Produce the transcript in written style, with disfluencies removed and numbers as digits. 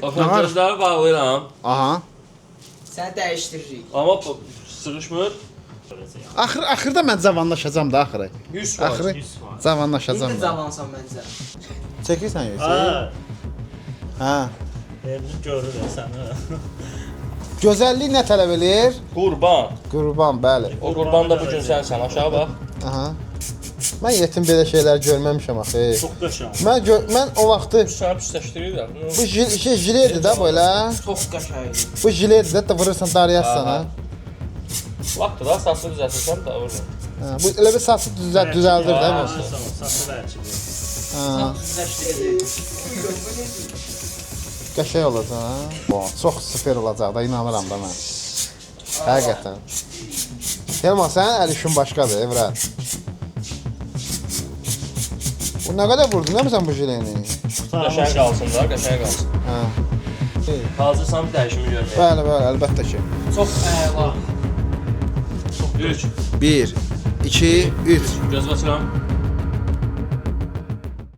Baxın, gözləri bağlayıram. Aha. Səni dəyişdiririk. Amma sıxışmır. Axırda mən cavanlaşacağam da axırı. 100 Axırı cavanlaşacağam İndi da. cavansan məncə. Çəkirsən yoxsa? Ha, Hə. görür səni. Gözəllik nə tələb eləyir? Qurban. Qurban, bəli. O qurban da bu gün sənsən, aşağı bax. Aha. Mən yetim belə şeylər görməmişəm axı. Çox qəşəng. Mən o vaxtı Sənə pisləşdirirlər. bu jiletdir də belə. Çox qəşəngdir. Bu jiletdir də vurursan darıyarsan ha. Vaxtı da saçı düzəltirsən də vururum. Hə, bu elə bir saçı düzəldir də bu. Saçı vərçidir. Hə, Düzləşdiririk. qəşəng olacaq ha. Çox super olacaq da inanıram da mən. Həqiqətən. Elman sənin əl işin başqadır, Evrət. Bu nə qədər vurdun, nə sən bu jileni? Qəşəng qalsın da, qəşəng qalsın. Hə. Hazırsan bir dəyişimi görməyə. Bəli, bəli, əlbəttə ki. Çox əla. 3. 1, 2, 3. Göz basıram.